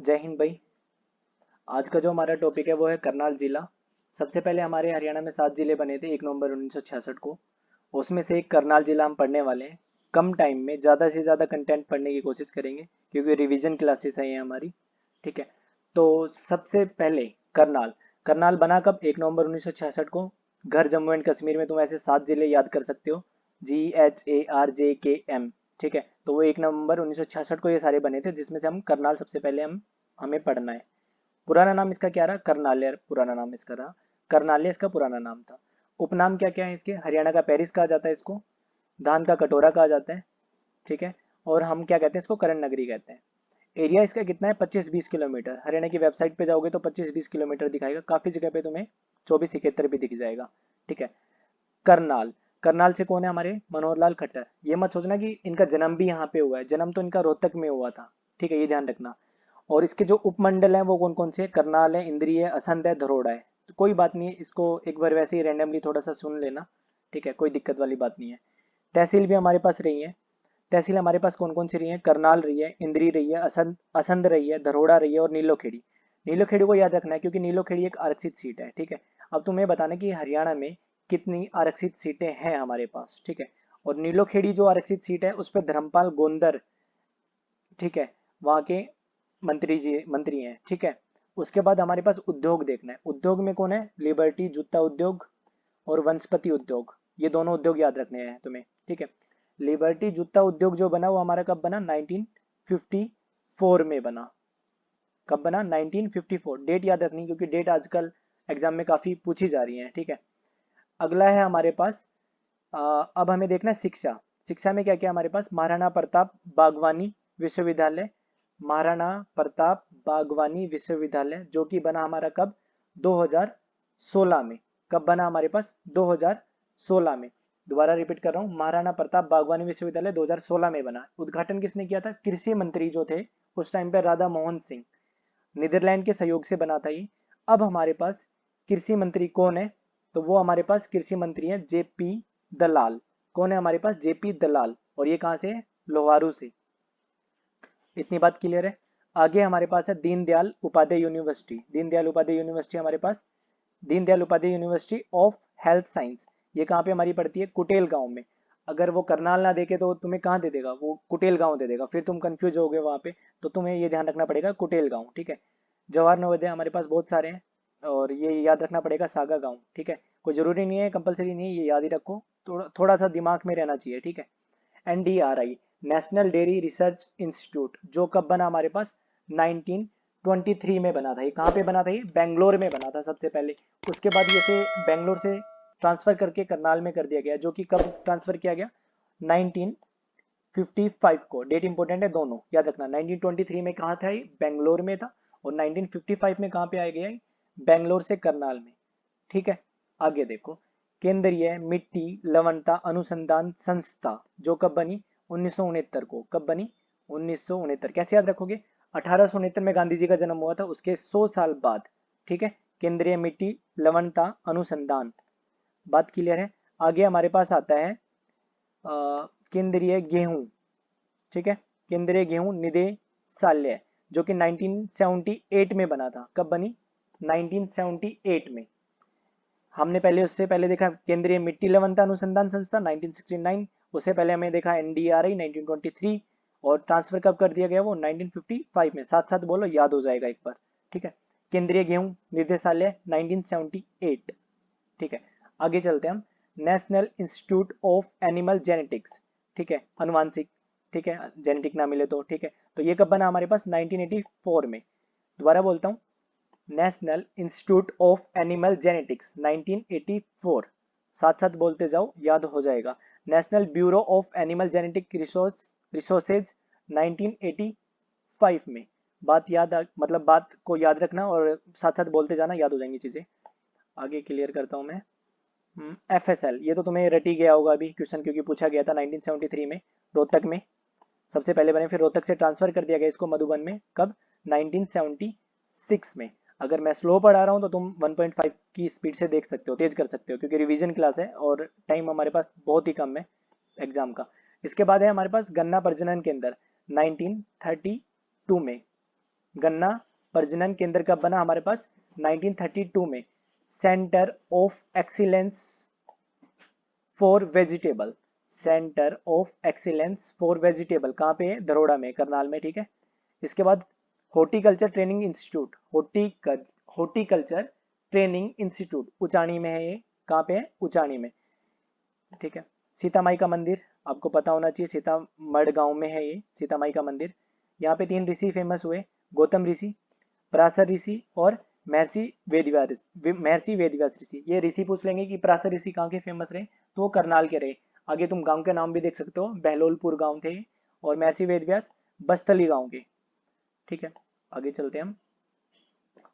जय हिंद भाई। आज का जो हमारा टॉपिक है वो है करनाल जिला। सबसे पहले हमारे हरियाणा में 7 जिले बने थे 1 नवंबर 1966 को। उसमें से एक करनाल जिला हम पढ़ने वाले हैं। कम टाइम में ज़्यादा से ज़्यादा कंटेंट पढ़ने की कोशिश करेंगे क्योंकि रिवीजन क्लासेस है ये हमारी। ठीक है। तो सबसे पहले करनाल। करनाल बना कब? 1 नवंबर 1966 को। घर जम्मू एंड कश्मीर में तुम ऐसे 7 जिले याद कर सकते हो। GHARJKM। ठीक है, तो वो 1 नवंबर 1966 को ये सारे बने थे, जिसमें से हम करनाल सबसे पहले हमें पढ़ना है। पुराना नाम इसका क्या रहा? करनाल्य पुराना नाम इसका रहा। करनाल्य इसका पुराना नाम था। उपनाम क्या क्या है इसके? हरियाणा का पेरिस कहा जाता है इसको। धान का कटोरा कहा जाता है। ठीक है। और हम क्या कहते हैं इसको? करण नगरी कहते हैं। एरिया इसका कितना है? 25-20 किलोमीटर। हरियाणा की वेबसाइट पे जाओगे तो 25-20 किलोमीटर दिखाएगा। काफी जगह पे तुम्हें 24-71 भी दिख जाएगा। ठीक है। करनाल। करनाल से कौन है? हमारे मनोहर लाल खट्टर। ये मत सोचना कि इनका जन्म भी यहाँ पे हुआ है। जन्म तो इनका रोहतक में हुआ था। ठीक है, ये ध्यान रखना। और इसके जो उपमंडल हैं वो कौन कौन से? करनाल है, इंद्री है, असंध है, धरोड़ा है। तो कोई बात नहीं है, इसको एक बार वैसे ही रैंडमली थोड़ा सा सुन लेना। ठीक है, कोई दिक्कत वाली बात नहीं है। तहसील भी हमारे पास रही है। तहसील हमारे पास कौन कौन सी रही है? करनाल रही है, इंद्री रही है, असंध असंध रही है, धरोड़ा रही है और नीलोखेड़ी। नीलोखेड़ी को याद रखना है क्योंकि नीलोखेड़ी एक आरक्षित सीट है। ठीक है। अब तुम्हें बताना कि हरियाणा में कितनी आरक्षित सीटें हैं हमारे पास। ठीक है। और नीलोखेड़ी जो आरक्षित सीट है उस पर धर्मपाल गोंदर, ठीक है, वहाँ के मंत्री हैं। ठीक है। उसके बाद हमारे पास उद्योग देखना है। उद्योग में कौन है? लिबर्टी जूता उद्योग और वनस्पति उद्योग। ये दोनों उद्योग याद रखने हैं तुम्हें। ठीक है। लिबर्टी जूता उद्योग जो बना वो हमारा कब बना? 1954 में बना। कब बना? 1954। डेट याद रखनी क्योंकि डेट आजकल एग्जाम में काफी पूछी जा रही है। ठीक है। अगला है हमारे पास, अब हमें देखना है शिक्षा। शिक्षा में क्या क्या हमारे पास? महाराणा प्रताप बागवानी विश्वविद्यालय। महाराणा प्रताप बागवानी विश्वविद्यालय जो कि बना हमारा कब? 2016 में। कब बना हमारे पास? 2016 में। दोबारा रिपीट कर रहा हूँ, महाराणा प्रताप बागवानी विश्वविद्यालय 2016 में बना। उद्घाटन किसने किया था? कृषि मंत्री जो थे उस टाइम पे, राधा मोहन सिंह। नीदरलैंड के सहयोग से बना था ये। अब हमारे पास कृषि मंत्री कौन है? तो वो हमारे पास कृषि मंत्री है JP दलाल। कौन है हमारे पास? JP दलाल। और ये कहाँ से है? लोहारू से। इतनी बात क्लियर है। आगे हमारे पास है दीनदयाल उपाध्याय यूनिवर्सिटी। दीनदयाल उपाध्याय यूनिवर्सिटी हमारे पास, Deendayal Upadhyay university of health science. ये कहाँ पे हमारी पड़ती है? कुटेल गांव में। अगर वो करनाल ना देखे तो तुम्हें कहाँ दे देगा? वो कुटेल गांव दे देगा, फिर तुम कंफ्यूज होगे वहां पे। तो तुम्हें ये ध्यान रखना पड़ेगा, कुटेल गांव। ठीक है। जवाहर नवोदय हमारे पास बहुत सारे हैं और ये याद रखना पड़ेगा, सागा गांव। ठीक है। कोई जरूरी नहीं है, कंपलसरी नहीं है, ये याद ही रखो। थोड़ा थोड़ा सा दिमाग में रहना चाहिए। ठीक है। NDRI, national dairy research institute, जो कब बना हमारे पास? 1923 में बना था। ये कहाँ पे बना था? ये बेंगलोर में बना था सबसे पहले। उसके बाद ये से बेंगलोर से ट्रांसफर करके करनाल में कर दिया गया, जो कि कब ट्रांसफर किया गया? 1955 को। डेट इंपॉर्टेंट है दोनों, याद रखना। 1923 में कहाँ था ये? बेंगलोर में था। और 1955 में कहाँ पे आ गया? बेंगलोर से करनाल में। ठीक है। आगे देखो, केंद्रीय मिट्टी लवणता अनुसंधान संस्था जो कब बनी? 1969 को। कब बनी? 1969। कैसे याद रखोगे? 1869 में गांधी जी का जन्म हुआ था, उसके 100 साल बाद। ठीक है। केंद्रीय मिट्टी लवणता अनुसंधान। बात क्लियर है। आगे हमारे पास आता है केंद्रीय गेहूं। ठीक है। केंद्रीय गेहूं निदेशालय जो कि 1978 में बना था। कब बनी? 1978 में। हमने पहले उससे पहले देखा केंद्रीय मिट्टी लवणता अनुसंधान संस्था 1969। उससे पहले हमें देखा NDRI 1923। और ट्रांसफर कब कर दिया गया? वो 1955 में। साथ साथ बोलो, याद हो जाएगा एक बार। ठीक है। केंद्रीय गेहूं निदेशालय 1978। ठीक है। आगे चलते हैं हम। National institute of animal genetics. ठीक है, अनुवांशिक। ठीक है, जेनेटिक ना मिले तो। ठीक है। तो ये कब बना हमारे पास? 1984 में। दोबारा बोलता हूँ, national institute of animal genetics 1984। साथ साथ बोलते जाओ, याद हो जाएगा। National bureau of animal genetic resources 1985 में। बात याद मतलब बात को याद रखना और साथ साथ बोलते जाना, याद हो जाएंगी चीजें। आगे क्लियर करता हूं मैं। FSL, ये तो तुम्हें रटी गया होगा अभी क्वेश्चन, क्योंकि पूछा गया था 1973 में। रोहतक में सबसे पहले बने, फिर रोहतक से ट्रांसफर कर दिया गया इसको मधुबन में। कब? 1976 में। अगर मैं स्लो पढ़ा रहा हूँ तो तुम 1.5 की स्पीड से देख सकते हो, तेज कर सकते हो, क्योंकि रिवीजन क्लास है और टाइम हमारे पास बहुत ही कम है एग्जाम का। इसके बाद है हमारे पास गन्ना प्रजनन केंद्र 1932 में। गन्ना प्रजनन केंद्र कब बना हमारे पास? 1932 में। Centre of excellence for vegetable, centre of excellence for vegetable कहाँ पे है? धरोड़ा में, करनाल में, ठीक है। इसके बाद horticulture training institute, horticulture training institute Uchani में है ये। कहाँ पे है? उचानी में, ठीक है। सीता माई का मंदिर आपको पता होना चाहिए, सीतामढ़ गांव में है ये सीता माई का मंदिर। यहाँ पे 3 ऋषि फेमस हुए, गौतम ऋषि, पराशर ऋषि और महर्षि वेदव्यास ऋषि। ये ऋषि पूछ लेंगे कि पराशर ऋषि कहाँ के फेमस रहे, तो वो करनाल के रहे। आगे तुम गांव के नाम भी देख सकते हो, बहलोलपुर गांव थे, और महर्षि वेदव्यास बस्तली गांव के, ठीक है। आगे चलते हैं हम।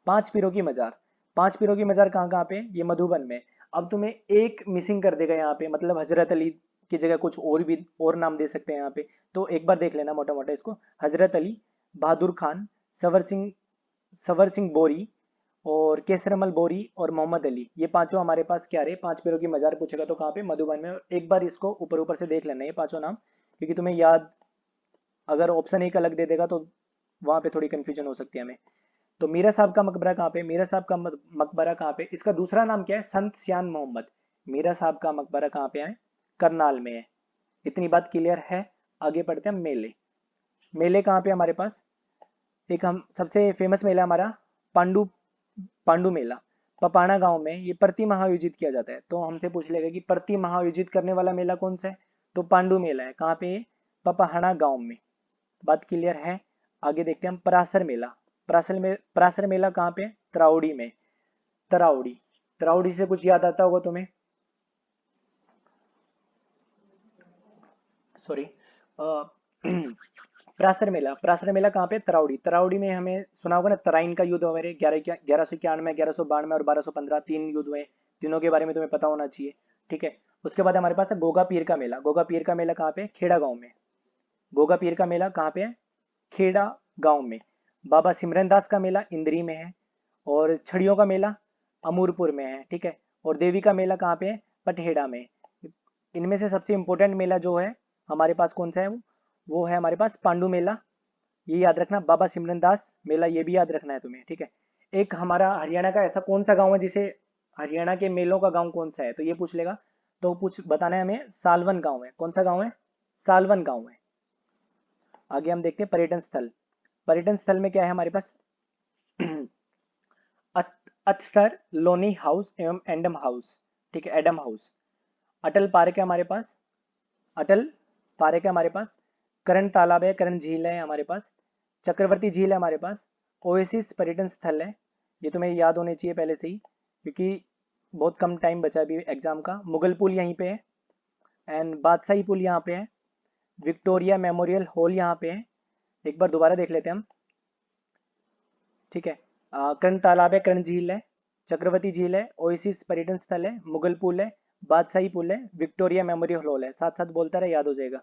5 पीरों की मजार, 5 पीरों की मजार कहाँ कहाँ पे? ये मधुबन में। अब तुम्हें एक मिसिंग कर देगा यहाँ पे, मतलब हजरत अली की जगह कुछ और भी और नाम दे सकते हैं यहाँ पे, तो एक बार देख लेना मोटा मोटा इसको। हजरत अली, बहादुर खान, सवर सिंह बोरी और केसरमल बोरी और मोहम्मद अली, ये पांचों हमारे पास क्या रहे? 5 पीरों की मजार पूछेगा तो कहाँ पे? मधुबन में। एक बार इसको ऊपर ऊपर से देख लेना ये पांचों नाम, क्योंकि तुम्हें याद, अगर ऑप्शन एक अलग दे देगा तो वहां पे थोड़ी कंफ्यूजन हो सकती है हमें। तो मीरा साहब का मकबरा कहाँ पे? मीरा साहब का मकबरा कहाँ पे? इसका दूसरा नाम क्या है? संत सियान मोहम्मद। मीरा साहब का मकबरा कहाँ पे है? करनाल में है। इतनी बात क्लियर है। आगे बढ़ते हैं मेले। मेले कहाँ पे हमारे पास? एक हम सबसे फेमस मेला हमारा पांडु पांडु मेला, पपाना गांव में ये प्रति माह आयोजित किया जाता है। तो हमसे पूछ लेगा कि प्रति माह आयोजित करने वाला मेला कौन सा है, तो पांडु मेला है। कहाँ पे? पपाहाना गांव में। बात क्लियर है। आगे देखते हैं हम परासर मेला। परासर मेला कहाँ पे? तराउड़ी में। तराउड़ी, तराउड़ी से कुछ याद आता होगा तुम्हें? सॉरी परासर मेला कहाँ पे? तराउड़ी। तराउड़ी में हमें सुना होगा ना, तराइन का युद्ध हुआ, 1191, 1192 और 1215, 3 युद्ध हुए। तीनों के बारे में तुम्हें पता होना चाहिए, ठीक है। उसके बाद हमारे पास है गोगा पीर का मेला। गोगा पीर का मेला कहाँ पे? खेड़ा गांव में। गोगा पीर का मेला कहाँ पे है? खेड़ा गांव में। बाबा सिमरनदास का मेला इंद्री में है, और छड़ियों का मेला अमूरपुर में है, ठीक है। और देवी का मेला कहाँ पे है? पटहेड़ा में। इनमें से सबसे इंपॉर्टेंट मेला जो है हमारे पास कौन सा है? वो है हमारे पास पांडु मेला, ये याद रखना। बाबा सिमरनदास मेला ये भी याद रखना है तुम्हें, ठीक है। एक हमारा हरियाणा का ऐसा कौन सा गांव है जिसे हरियाणा के मेलों का गांव कौन सा है, तो ये पूछ लेगा। तो पूछ बताना है हमें, सालवन गांव है। कौन सा गांव है? सालवन गांव है। आगे हम देखते हैं पर्यटन स्थल। पर्यटन स्थल में क्या है हमारे पास? अत्सर लोनी हाउस एवं एंडम हाउस, ठीक है, एडम हाउस। अटल पार्क है हमारे पास, अटल पार्क है हमारे पास। करण तालाब है, करण झील है हमारे पास। चक्रवर्ती झील है हमारे पास। ओएसिस पर्यटन स्थल है, ये तुम्हें याद होने चाहिए पहले से ही, क्योंकि बहुत कम टाइम बचा अभी एग्जाम का। मुगल पुल यहीं पे है, एंड बादशाही पुल यहाँ पे है। विक्टोरिया मेमोरियल हॉल यहाँ पे है। एक बार दोबारा देख लेते हैं हम, ठीक है। कर्ण तालाब है, कर्ण झील है, चक्रवर्ती झील है, ओएसिस पर्यटन स्थल है, मुगल पुल है, बादशाही पुल है, विक्टोरिया मेमोरियल हॉल है। साथ साथ बोलता रहे, याद हो जाएगा।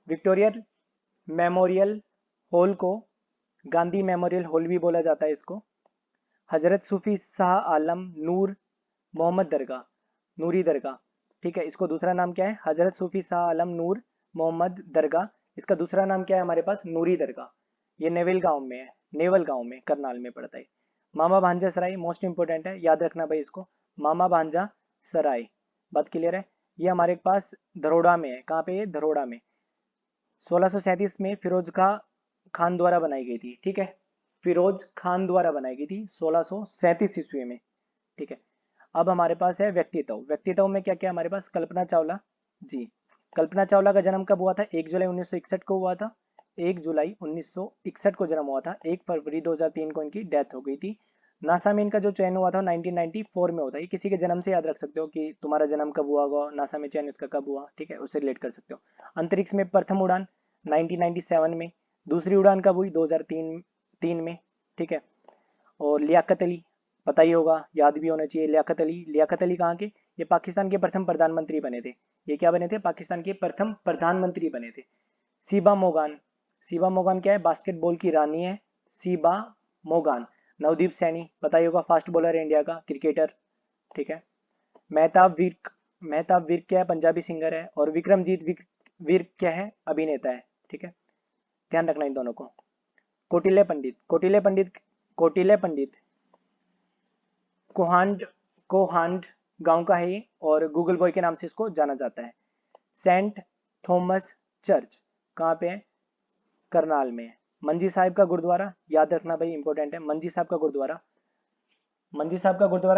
विक्टोरिया मेमोरियल हॉल को गांधी मेमोरियल हॉल भी बोला जाता है इसको। हजरत सूफी शाह आलम नूर मोहम्मद दरगाह, नूरी दरगाह, ठीक है। इसको दूसरा नाम क्या है? हजरत सूफी शाह आलम नूर मोहम्मद दरगाह। इसका दूसरा नाम क्या है हमारे पास? नूरी दरगाह। ये नेवल गांव में है, नेवल गांव में करनाल में पड़ता है। मामा भांजा सराय मोस्ट इंपोर्टेंट है, याद रखना भाई इसको, मामा भांजा सराय। बात क्लियर है। ये हमारे पास धरोड़ा में है। कहाँ पे? धरोड़ा में। 1637 में फिरोज खान द्वारा बनाई गई थी, ठीक है। फिरोज खान द्वारा बनाई गई थी 1637 ईस्वी में, ठीक है। अब हमारे पास है व्यक्तित्व। व्यक्तित्व में क्या क्या हमारे पास? कल्पना चावला जी। कल्पना चावला का जन्म कब हुआ था? 1 जुलाई 1961 को हुआ था। 1 जुलाई 1961 को जन्म हुआ था। 1 फरवरी 2003 को इनकी डेथ हो गई थी। नासा में इनका जो चयन हुआ था 1994 में होता है। किसी के जन्म से याद रख सकते हो कि तुम्हारा जन्म कब हुआ होगा, नासा में चयन इसका कब हुआ, ठीक है, उससे रिलेट कर सकते हो। अंतरिक्ष में प्रथम उड़ान 1997 में। दूसरी उड़ान कब हुई? 2003 में, ठीक है। और लियाकत अली पता ही होगा, याद भी होना चाहिए। लियाकत अली कहाँ के? ये पाकिस्तान के प्रथम प्रधानमंत्री बने थे। ये क्या बने थे? पाकिस्तान के प्रथम प्रधानमंत्री बने थे। सीबा मोगान, सीबा मोगान क्या है? बास्केटबॉल की रानी है सीबा मोगान। नवदीप सैनी पता ही होगा, फास्ट बॉलर है इंडिया का, क्रिकेटर, ठीक है। मेहताब विर्क क्या है? पंजाबी सिंगर है। और विक्रमजीत विर्क क्या है? अभिनेता है, ठीक है। ध्यान रखना इन दोनों को। कौटिल्य पंडित, कोहांड गांव का है ये, और गूगल बॉय के नाम से इसको जाना जाता है। सेंट थॉमस चर्च कहाँ पे है? करनाल में है। मंजी साहिब का गुरुद्वारा, याद रखना भाई इंपॉर्टेंट है, मंजी साहिब का गुरुद्वारा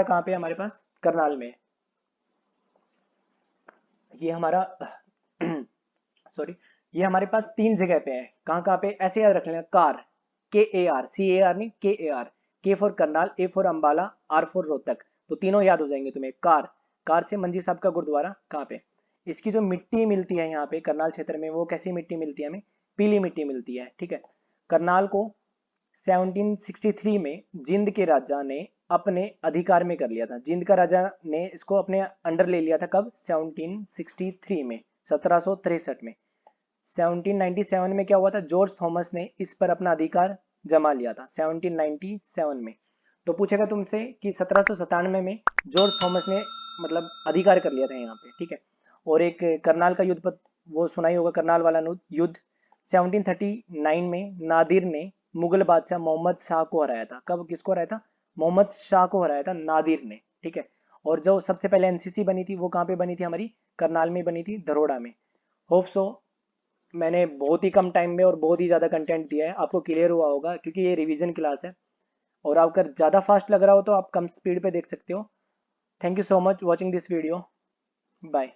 कहाँ पे है? हमारे पास करनाल में है। ये हमारा सॉरी, ये हमारे पास 3 जगह पे है। कहाँ पे? ऐसे याद रख लेना, कार, KAR, CAR नहीं, KAR, K for Karnal, A for Ambala, R for Rohtak, तो तीनों याद हो जाएंगे तुम्हें। कार से मंजी साहब का गुरुद्वारा कहाँ पे? इसकी जो मिट्टी मिलती है यहाँ पे करनाल क्षेत्र में, वो कैसी मिट्टी मिलती है हमें? पीली मिट्टी मिलती है, ठीक है। करनाल को 1763 में जिंद के राजा ने अपने अधिकार में कर लिया था। जिंद का राजा ने इसको अपने अंडर ले लिया था। कब? 1763 में, 1763 में। 1797 में क्या हुआ था? जॉर्ज थॉमस ने इस पर अपना अधिकार जमा लिया था 1797 में। तो पूछेगा तुमसे कि 1797 में जॉर्ज थॉमस ने मतलब अधिकार कर लिया था यहाँ पे, ठीक है। और एक करनाल का युद्ध वो सुना ही होगा, करनाल वाला युद्ध 1739 में नादिर ने मुगल बादशाह मोहम्मद शाह को हराया था। कब? किसको हराया था? मोहम्मद शाह को हराया था नादिर ने, ठीक है। और जो सबसे पहले एनसीसी बनी थी वो कहाँ पे बनी थी? हमारी करनाल में बनी थी, धरोड़ा में। होप सो मैंने बहुत ही कम टाइम में और बहुत ही ज़्यादा कंटेंट दिया है, आपको क्लियर हुआ होगा, क्योंकि ये रिवीजन क्लास है। और अगर ज़्यादा फास्ट लग रहा हो तो आप कम स्पीड पे देख सकते हो। Thank you so much watching this video. Bye.